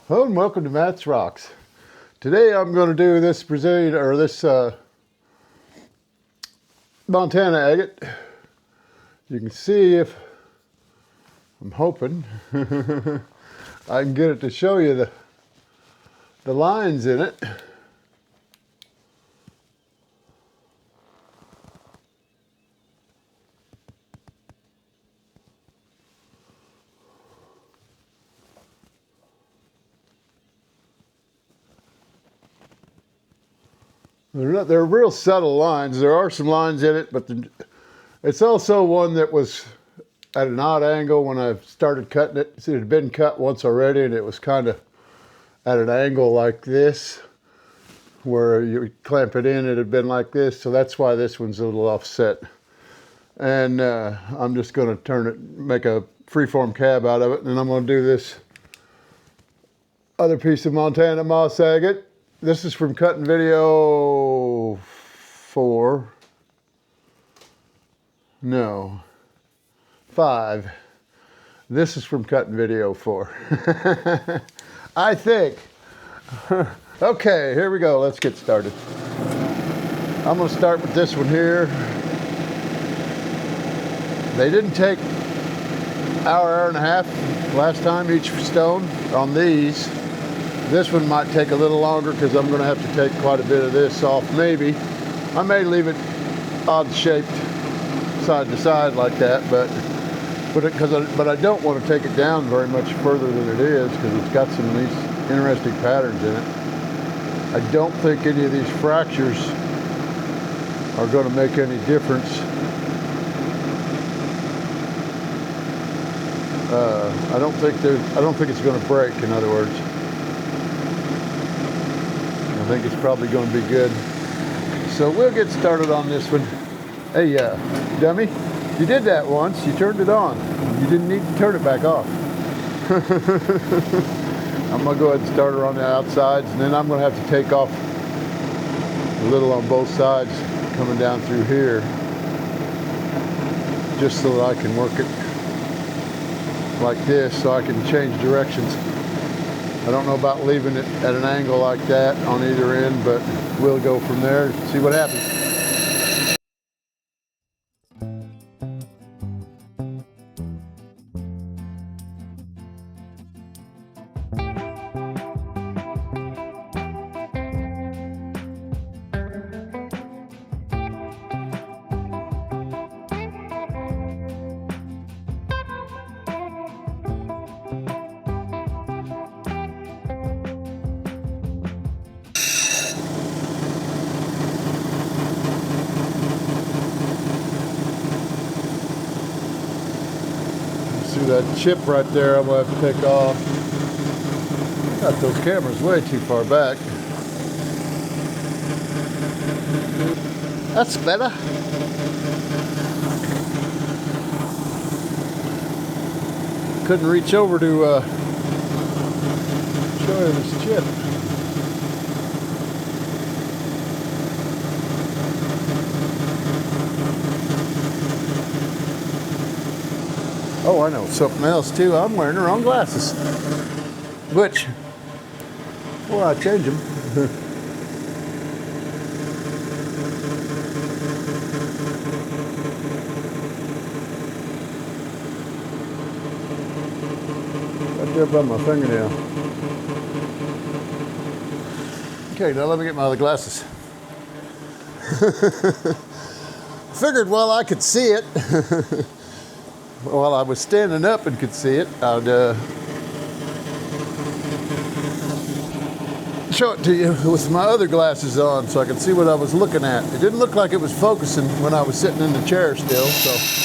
Hello and welcome to Matt's Rocks. Today I'm going to do this Brazilian or this Montana agate. You can see if I'm hoping I can get it to show you the lines in it. They're real subtle lines. There are some lines in it, but it's also one that was at an odd angle when I started cutting it. See, it had been cut once already, and it was kind of at an angle like this, where you clamp it in, it had been like this. So that's why this one's a little offset. And I'm just going to turn it, make a freeform cab out of it, and then I'm going to do this other piece of Montana Moss Agate. This is from cutting video 4. No, 5. This is from cutting video 4. I think. Okay, here we go. Let's get started. I'm going to start with this one here. They didn't take hour and a half last time each stone on these. This one might take a little longer because I'm going to have to take quite a bit of this off maybe. I may leave it odd shaped side to side like that, but I don't want to take it down very much further than it is because it's got some of these interesting patterns in it. I don't think any of these fractures are going to make any difference. I don't think it's going to break, in other words. I think it's probably going to be good. So we'll get started on this one. Hey, dummy, you did that once. You turned it on. You didn't need to turn it back off. I'm going to go ahead and start her on the outsides, and then I'm going to have to take off a little on both sides coming down through here, just so that I can work it like this, so I can change directions. I don't know about leaving it at an angle like that on either end, but we'll go from there and see what happens. See that chip right there I'm going to have to take off. Got those cameras way too far back. That's better. Couldn't reach over to show you this chip. Oh, I know something else too. I'm wearing the wrong glasses. Which, well, I change them. Right there by my fingernail. Okay, now let me get my other glasses. Figured while I could see it, while I was standing up and could see it, I'd show it to you with my other glasses on so I could see what I was looking at. It didn't look like it was focusing when I was sitting in the chair still, so.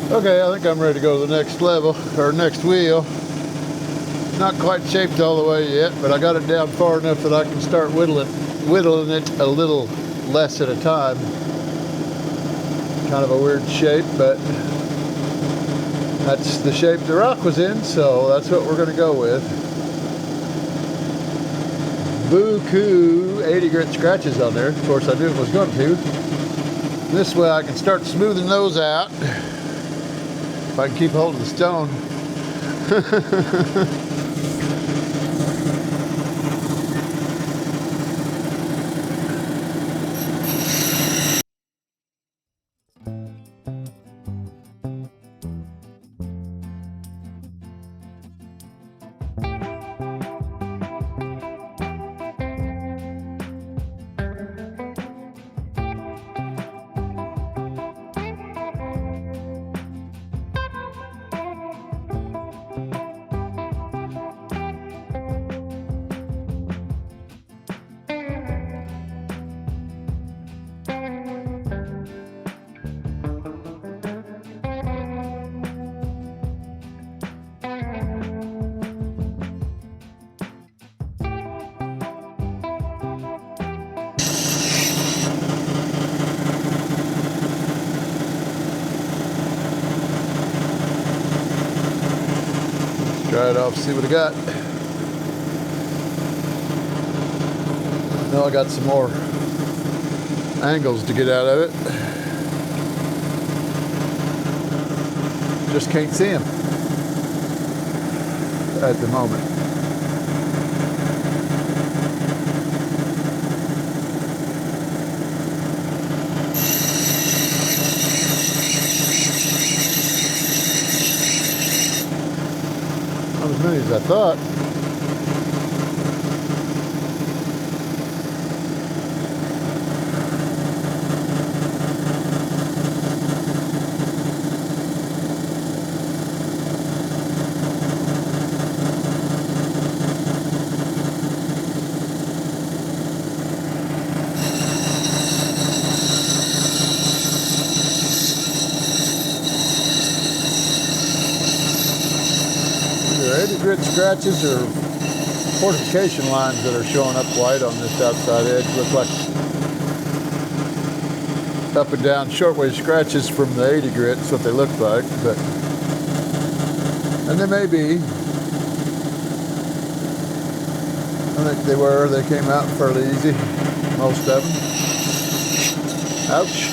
Okay, I think I'm ready to go to the next level, or next wheel. Not quite shaped all the way yet, but I got it down far enough that I can start whittling it a little less at a time. Kind of a weird shape, but that's the shape the rock was in, so that's what we're gonna go with. Buku 80 grit scratches on there. Of course I knew it was going to. This way I can start smoothing those out. If I can keep hold of the stone. Try it off, see what I got. Now I got some more angles to get out of it. Just can't see them at the moment. Not as many as I thought. Either 80 grit scratches or fortification lines that are showing up white on this outside edge. Look like up and down shortwave scratches from the 80 grit. That's what they look like. But and they may be. I think they came out fairly easy, most of them. Ouch.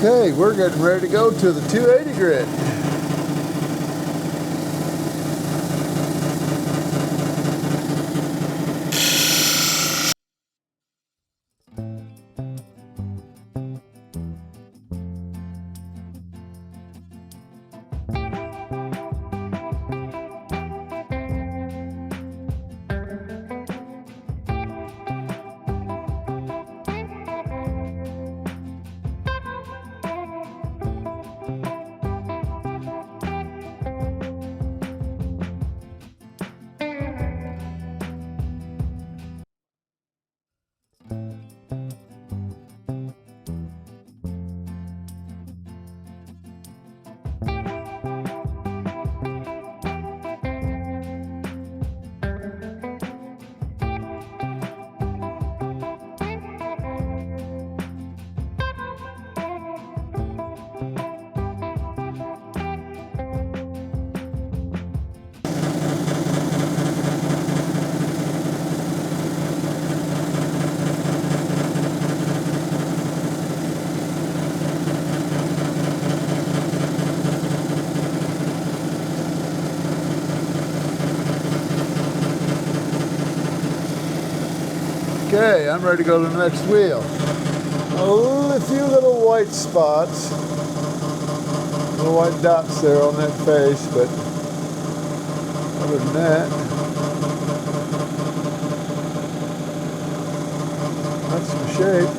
Okay, we're getting ready to go to the 280 grit. Okay, I'm ready to go to the next wheel. A few little white spots, little white dots there on that face, but other than that, that's the shape.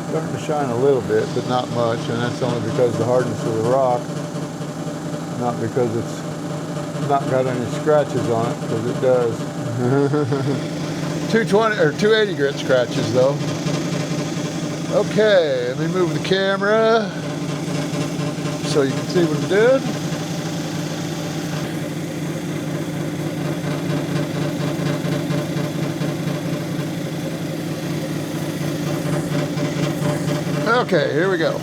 Starting to shine a little bit, but not much, and that's only because of the hardness of the rock, not because it's not got any scratches on it, because it does. 220 or 280 grit scratches though. Okay, let me move the camera so you can see what I'm doing. Okay, here we go.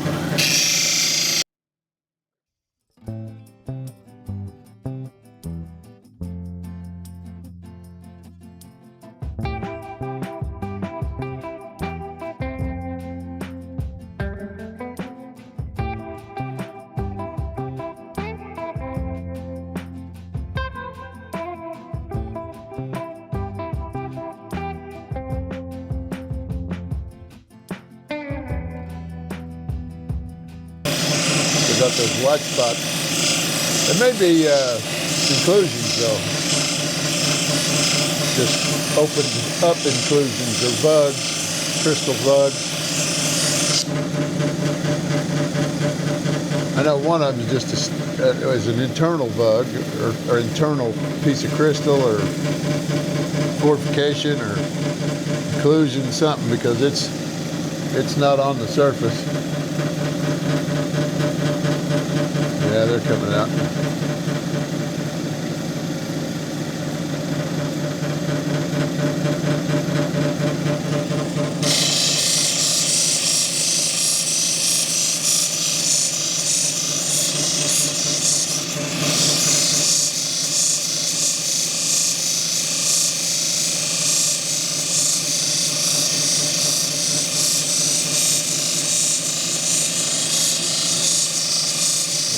Got those white spots. There may be inclusions though. Just opened up inclusions or bugs, crystal bugs. I know one of them is just is an internal bug or internal piece of crystal or fortification or inclusion, something, because it's not on the surface. Yeah, they're coming out.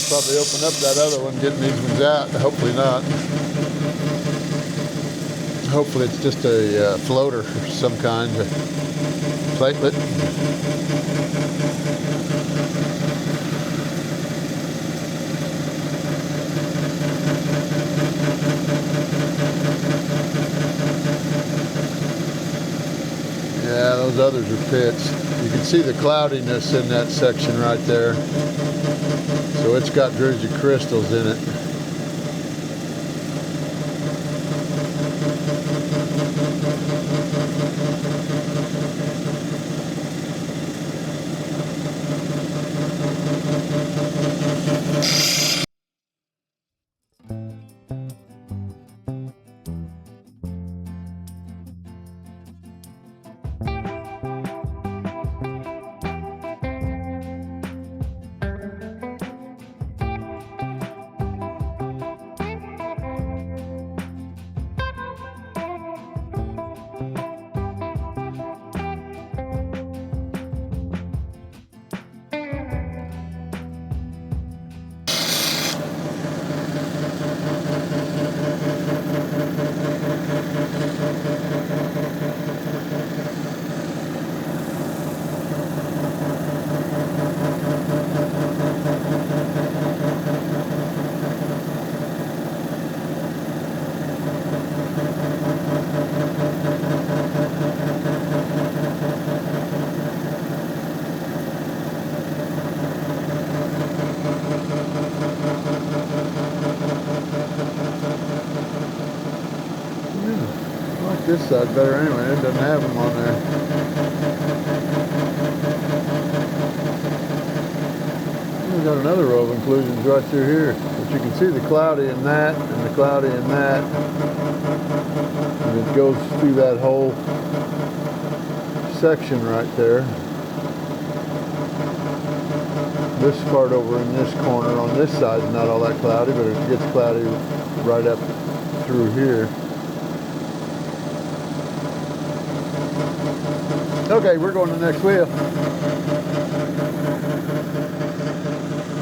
Probably open up that other one, getting these ones out. Hopefully not. Hopefully it's just a floater of some kind, a platelet. Yeah, those others are pits. You can see the cloudiness in that section right there. So it's got druzy crystals in it. This side better anyway, it doesn't have them on there. We've got another row of inclusions right through here, but you can see the cloudy in that and the cloudy in that, and it goes through that whole section right there. This part over in this corner on this side is not all that cloudy, but it gets cloudy right up through here. Okay, we're going to the next wheel.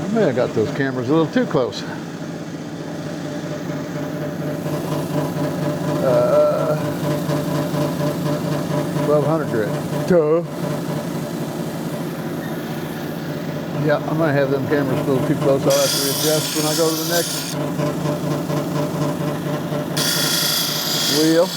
I may have got those cameras a little too close. Margaret. Duh. Yeah, I might have them cameras a little too close. I'll have to readjust when I go to the next wheel.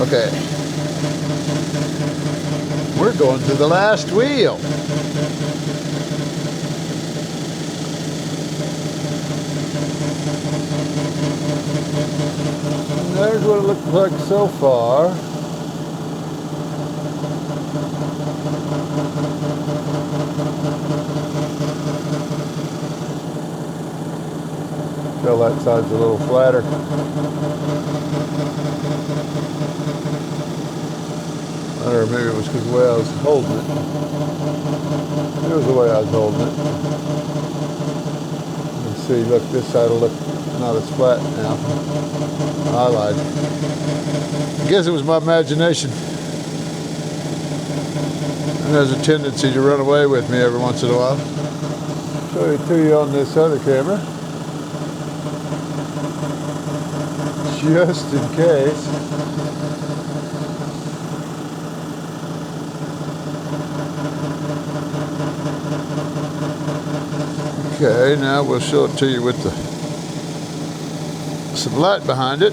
Okay, we're going to the last wheel. And there's what it looks like so far. Tell that side's a little flatter. Or maybe it was because the way I was holding it. It was the way I was holding it. You can see, look, this side will look not as flat now. I lied. I guess it was my imagination. And there's a tendency to run away with me every once in a while. Show it to you on this other camera. Just in case. Okay, now we'll show it to you with some light behind it.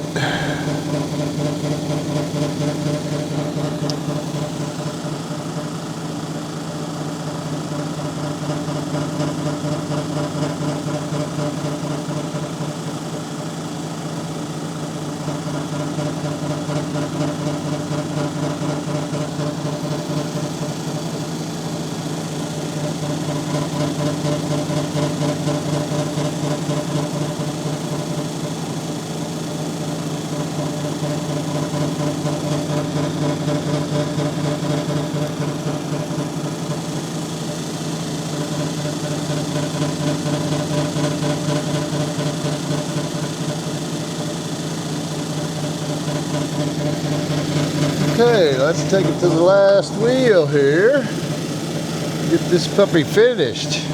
Okay, let's take it to the last wheel here. Get this puppy finished.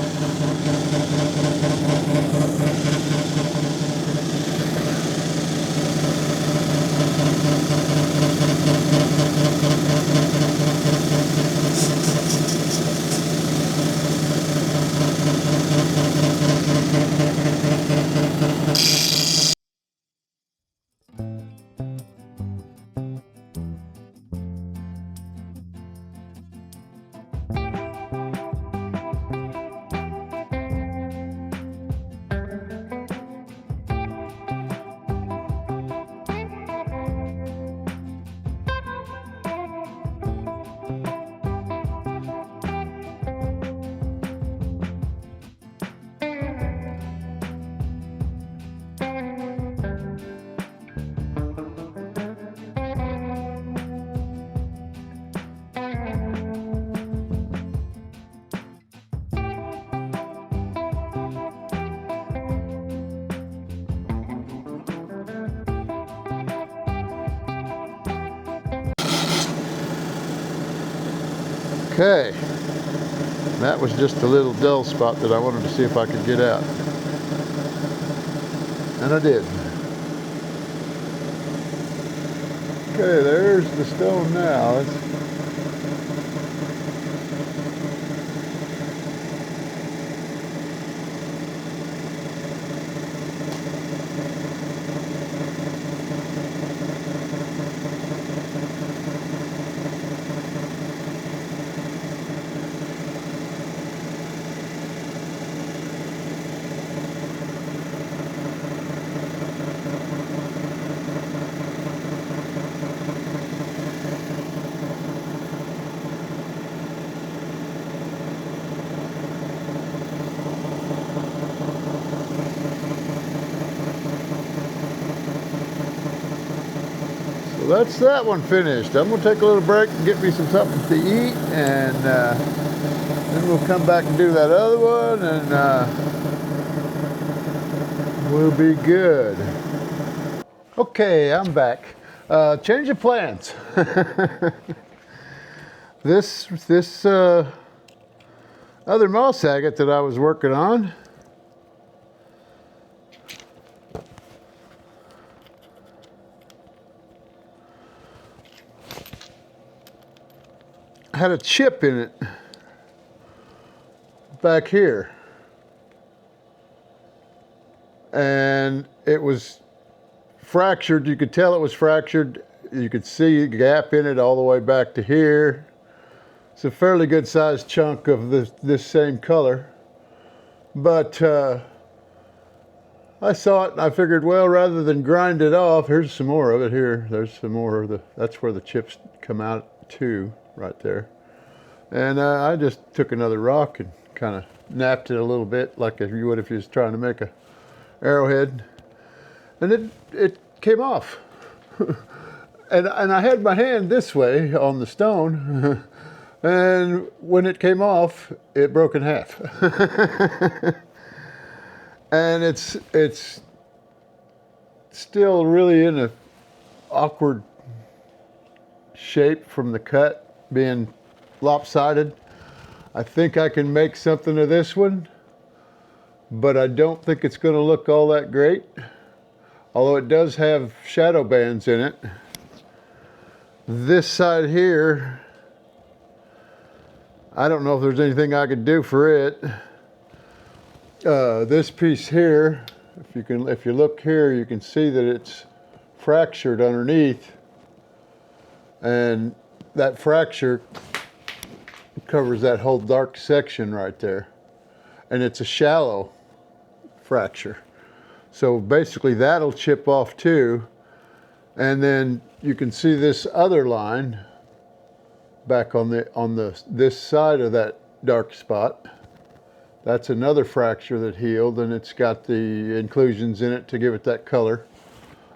Okay, that was just a little dull spot that I wanted to see if I could get out. And I did. Okay, there's the stone now. So that's that one finished. I'm gonna take a little break and get me something to eat, and then we'll come back and do that other one, and we'll be good. Okay, I'm back. Change of plans. This other moss agate that I was working on, had a chip in it back here, and it was fractured. You could tell it was fractured. You could see a gap in it all the way back to here. It's a fairly good sized chunk of this same color, but I saw it and I figured, well, rather than grind it off, here's some more of it here. There's some more of that's where the chips come out too, right there. And I just took another rock and kind of napped it a little bit, like you would if you was trying to make a arrowhead, and it came off. and I had my hand this way on the stone, and when it came off, it broke in half. And it's still really in a awkward shape from the cut being lopsided. I think I can make something of this one, but I don't think it's going to look all that great, although it does have shadow bands in it. This side here, I don't know if there's anything I could do for it. This piece here, if you look here, you can see that it's fractured underneath, and that fracture covers that whole dark section right there, and it's a shallow fracture. So basically that'll chip off too, and then you can see this other line back on this side of that dark spot. That's another fracture that healed, and it's got the inclusions in it to give it that color.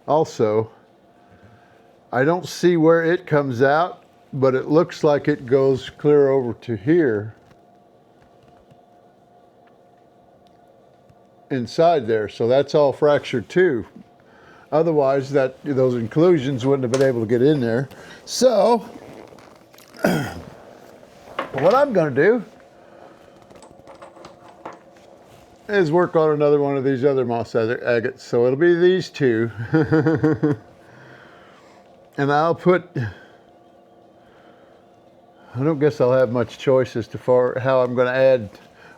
Also, I don't see where it comes out, but it looks like it goes clear over to here inside there, so that's all fractured too. Otherwise, those inclusions wouldn't have been able to get in there. So what I'm going to do is work on another one of these other moss agates. So it'll be these two. And I'll put, I don't guess I'll have much choice as to how I'm going to add.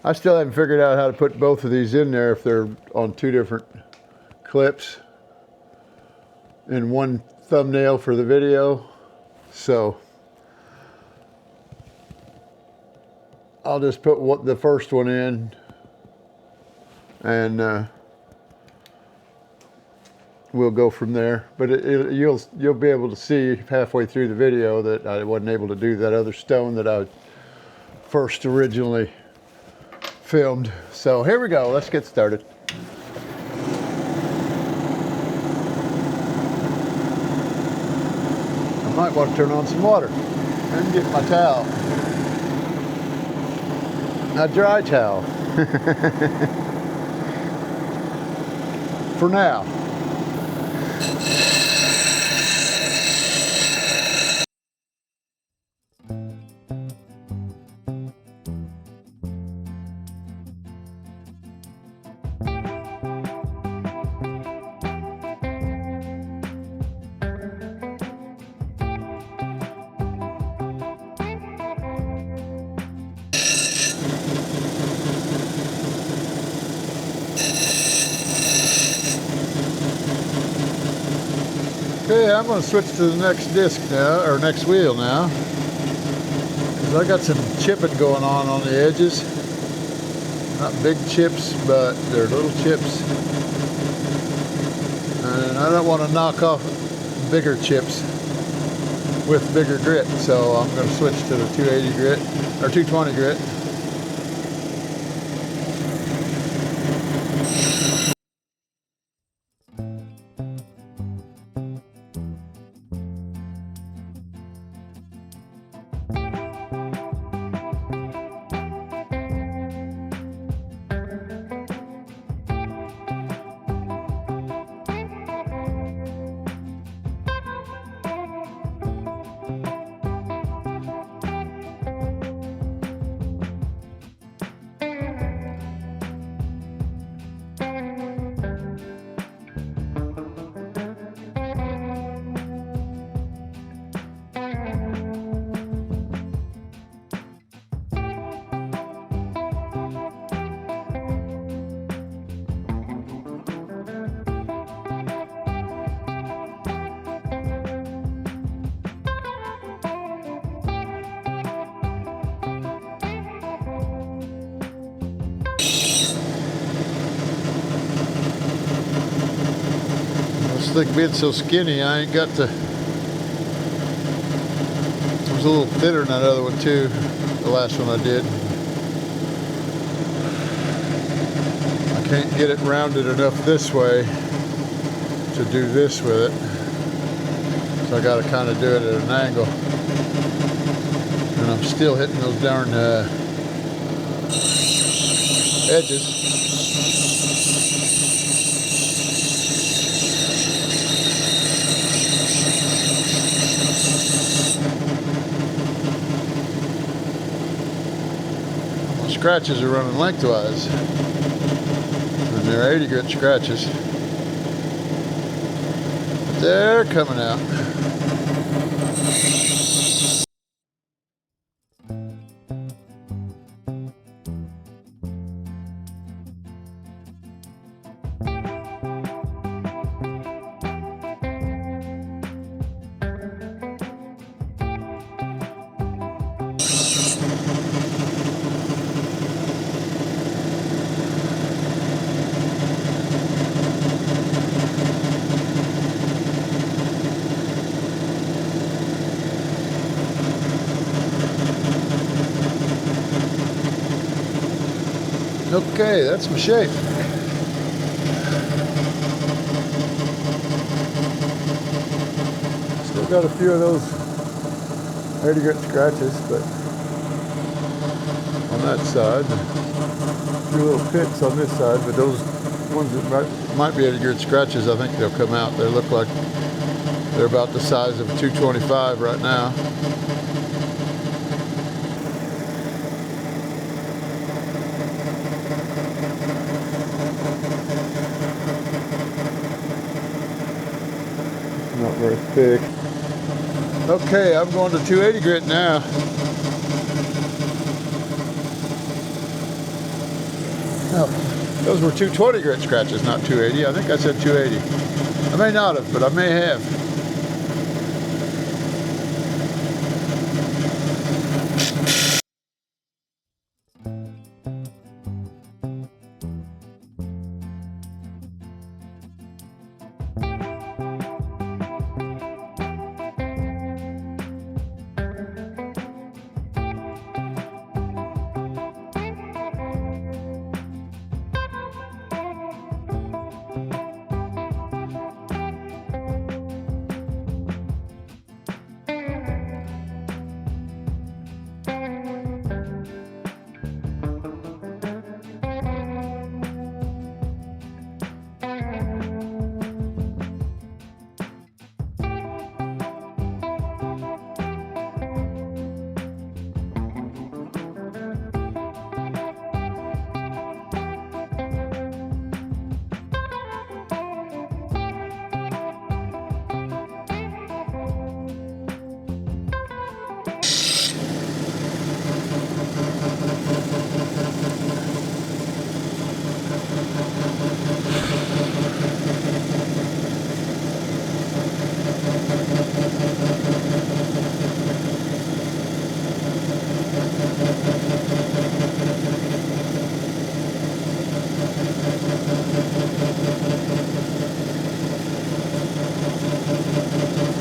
I still haven't figured out how to put both of these in there if they're on two different clips in one thumbnail for the video. So I'll just put the first one in, and we'll go from there. But you'll be able to see halfway through the video that I wasn't able to do that other stone that I first originally filmed. So here we go, let's get started. I might want to turn on some water and get my towel. A dry towel. For now. Okay, I'm going to switch to the next disc now, or next wheel now, because I got some chipping going on the edges. Not big chips, but they're little chips. And I don't want to knock off bigger chips with bigger grit, so I'm going to switch to the 280 grit, or 220 grit. just think being so skinny, I ain't got to. It was a little thinner than that other one too, the last one I did. I can't get it rounded enough this way to do this with it. So I got to kind of do it at an angle. And I'm still hitting those darn edges. My scratches are running lengthwise. And they're 80 grit scratches. But they're coming out. Okay, that's my shape. Still got a few of those 80 grit scratches, but on that side, a few little pits on this side, but those ones that might be 80 grit scratches, I think they'll come out. They look like they're about the size of a 225 right now. Not very thick. Okay, I'm going to 280 grit now. No, those were 220 grit scratches, not 280. I think I said 280. I may not have, but I may have.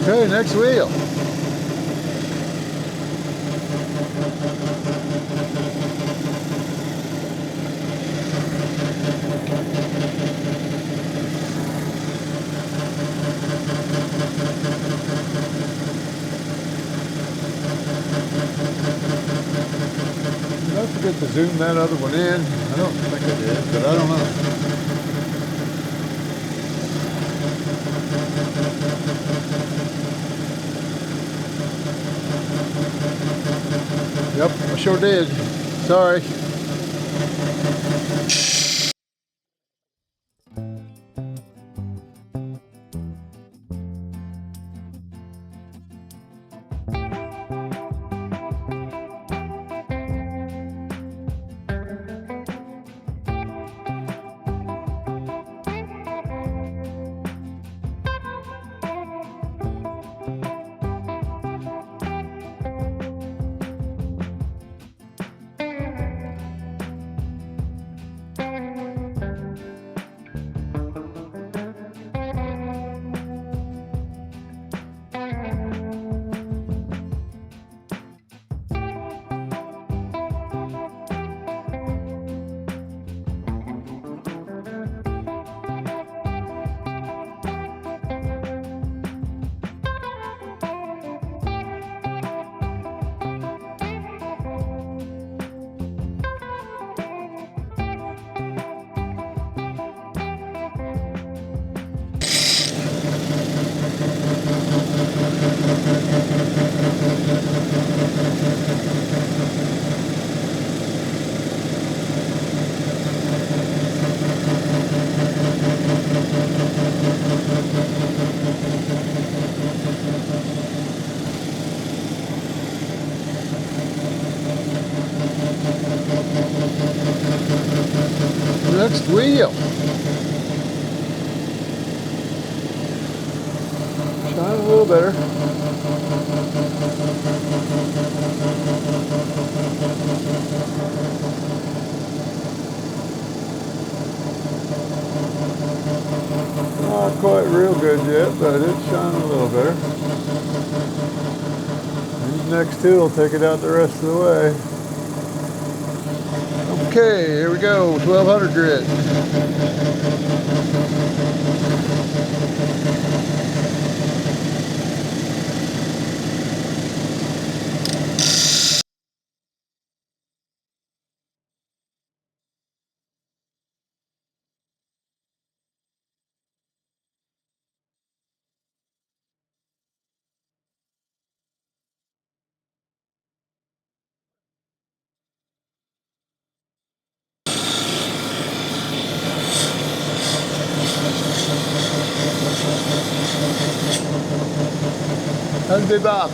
Okay, next wheel. Did I forget to zoom that other one in? I don't think I did, but I don't know. Yep, I sure did. Sorry. next wheel. Shine a little better. Not quite real good yet, but it's shining a little better. These next two will take it out the rest of the way. Okay, here we go, 1200 grit. How's the box?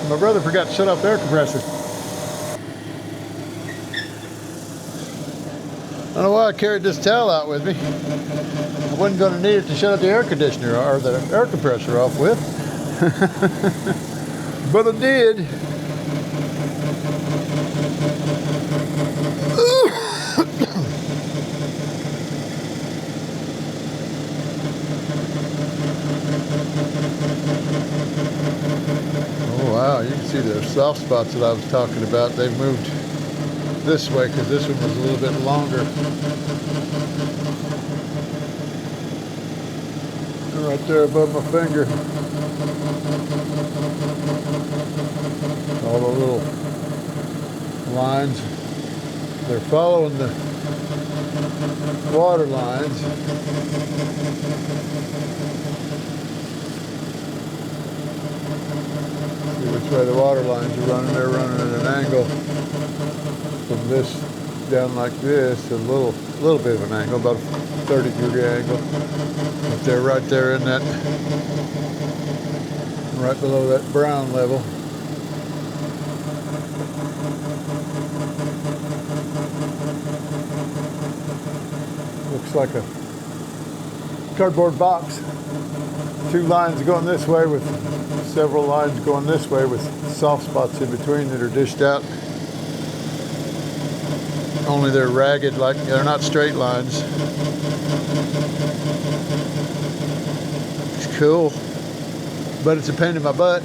My brother forgot to shut off the air compressor. I don't know why I carried this towel out with me. I wasn't going to need it to shut up the air conditioner or the air compressor off with. But I did. Oh wow, you can see the soft spots that I was talking about. They've moved this way because this one was a little bit longer. Right there above my finger. All the little lines. They're following the water lines. See which way the water lines are running. They're running at an angle from this down like this, a little bit of an angle, about a 30-degree angle. But they're right there in that, right below that brown level. Looks like a cardboard box. Two lines going this way with several lines going this way with soft spots in between that are dished out. Only they're ragged, like they're not straight lines. It's cool, but it's a pain in my butt.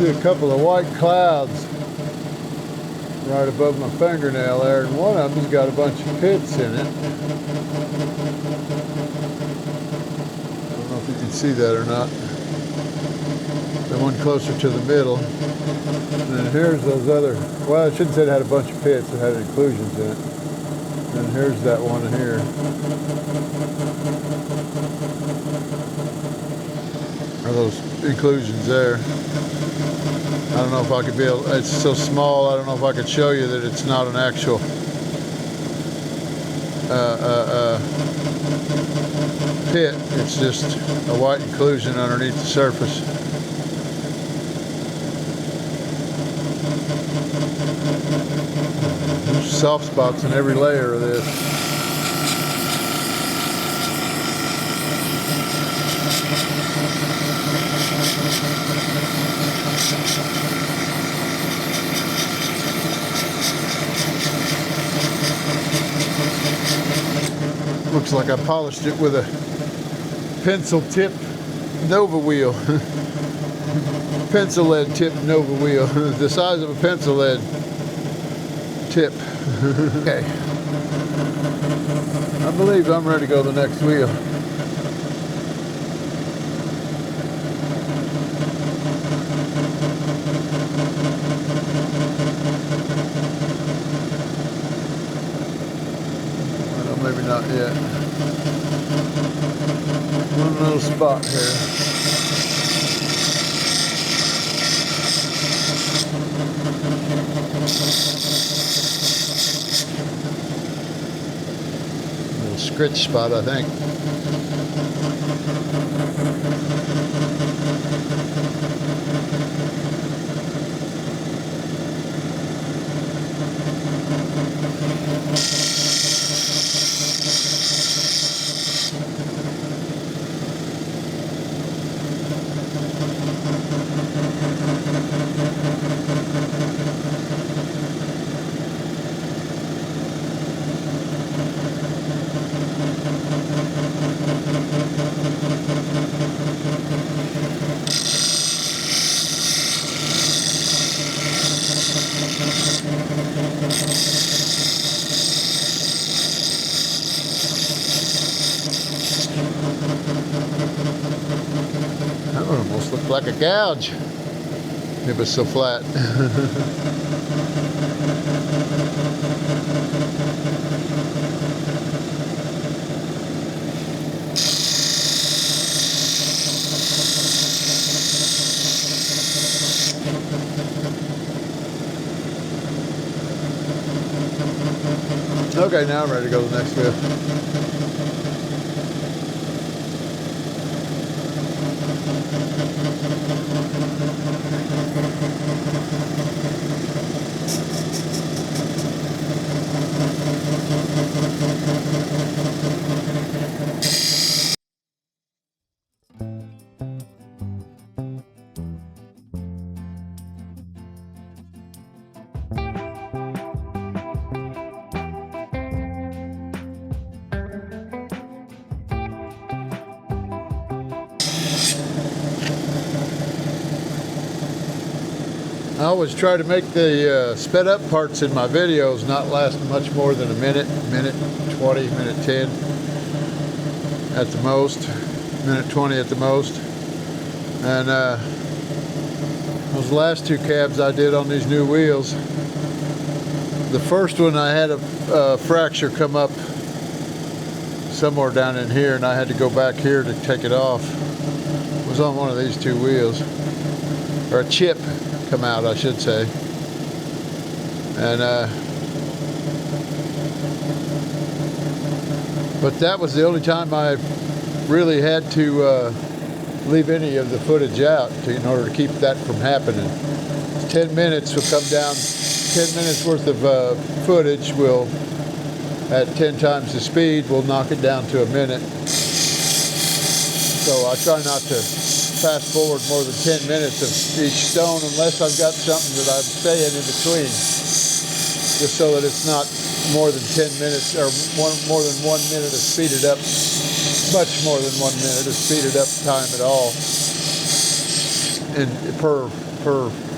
See a couple of white clouds right above my fingernail there, and one of them's got a bunch of pits in it. I don't know if you can see that or not. The one closer to the middle. And then here's those other, well, I shouldn't say it had a bunch of pits, it had inclusions in it. And here's that one here. Are those inclusions there? I don't know if I could be able, it's so small, I don't know if I could show you that it's not an actual pit. It's just a white inclusion underneath the surface. There's soft spots in every layer of this. Looks like I polished it with a pencil tip Nova wheel. Pencil lead tip Nova wheel. The size of a pencil lead tip. Okay. I believe I'm ready to go to the next wheel. Well, maybe not yet. One little spot here. Little scritch spot, I think. That would almost look like a gouge. It was so flat. Okay, now I'm ready to go to the next wheel. I always try to make the sped up parts in my videos not last much more than a minute, minute 20, minute 10 at the most, minute 20 at the most. And those last two cabs I did on these new wheels, the first one I had a fracture come up somewhere down in here, and I had to go back here to take it off. It was on one of these two wheels, or a chip come out, I should say. And but that was the only time I really had to leave any of the footage out in order to keep that from happening. 10 minutes will come down, 10 minutes worth of footage will, at 10 times the speed, will knock it down to a minute. So I try not to fast forward more than 10 minutes of each stone unless I've got something that I'm saying in between, just so that it's not more than 10 minutes or more than 1 minute of speeded up, much more than 1 minute of speeded up time at all. And per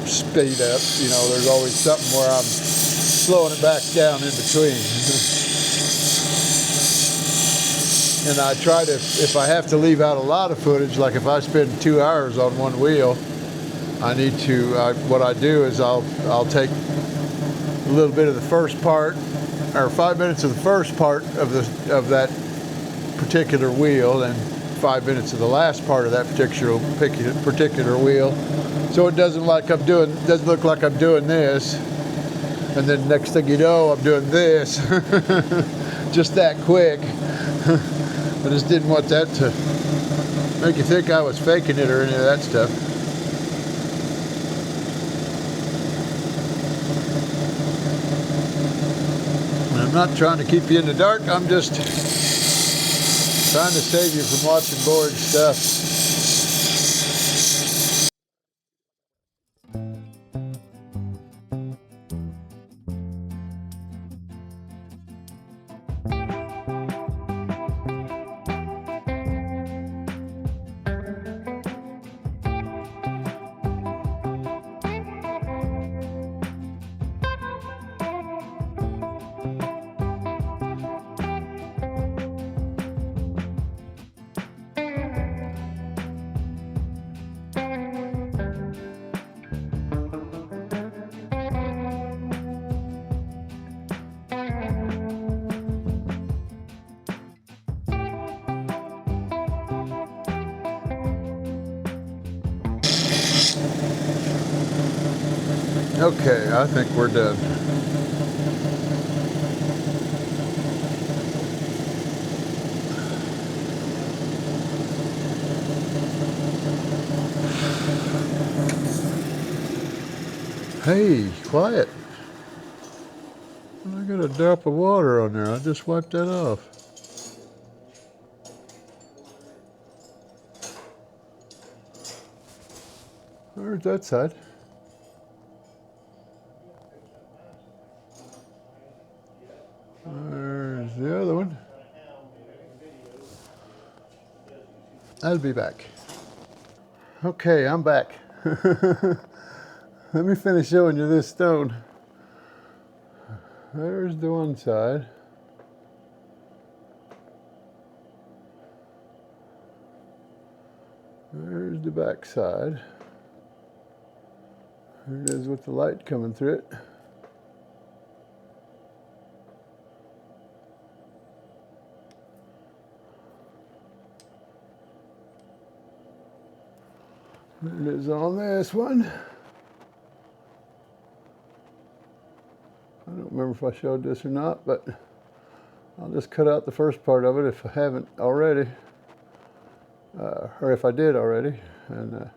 speed up, you know, there's always something where I'm slowing it back down in between. And I try to, if I have to leave out a lot of footage, like if I spend 2 hours on one wheel, I need to, what I do is I'll take a little bit of the first part, or 5 minutes of the first part of that particular wheel, and 5 minutes of the last part of that particular wheel, so it doesn't look like I'm doing this, and then next thing you know, I'm doing this, just that quick. I just didn't want that to make you think I was faking it or any of that stuff. And I'm not trying to keep you in the dark, I'm just trying to save you from watching boring stuff. Okay, I think we're done. Hey, quiet. I got a drop of water on there. I just wiped that off. There's that side. There's the other one. I'll be back. Okay, I'm back. Let me finish showing you this stone. There's the one side. There's the back side. There it is with the light coming through it. There it is on this one. I don't remember if I showed this or not, but I'll just cut out the first part of it if I haven't already, or if I did already, and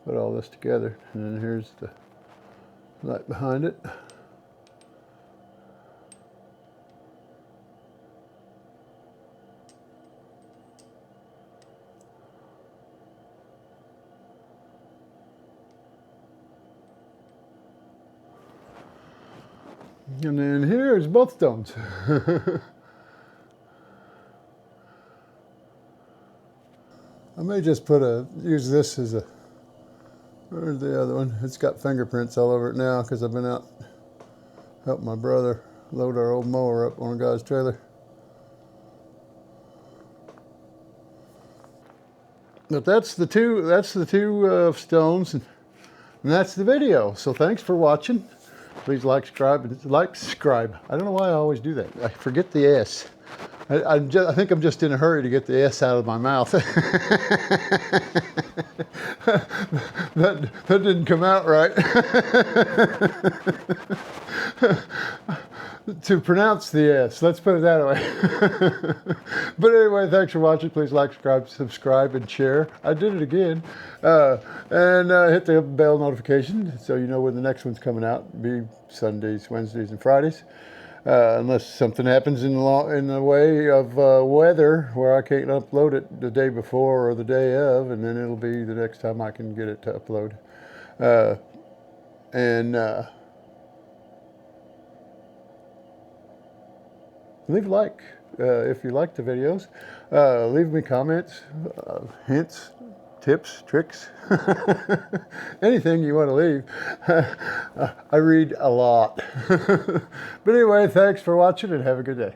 put all this together. And then here's the light behind it. And then here's both stones. I may just use this as a, where's the other one? It's got fingerprints all over it now because I've been out helping my brother load our old mower up on a guy's trailer. But that's the two stones, and that's the video. So thanks for watching. Please subscribe. I don't know why I always do that. I forget the S. I think I'm just in a hurry to get the S out of my mouth. that didn't come out right. To pronounce the S, let's put it that way. But anyway, thanks for watching. Please subscribe, and share. I did it again. And hit the bell notification so you know when the next one's coming out. It'll be Sundays, Wednesdays, and Fridays. Unless something happens in the way of weather where I can't upload it the day before or the day of, and then it'll be the next time I can get it to upload. Leave a like if you like the videos. Leave me comments, hints, tips, tricks, anything you want to leave. I read a lot. But anyway, thanks for watching and have a good day.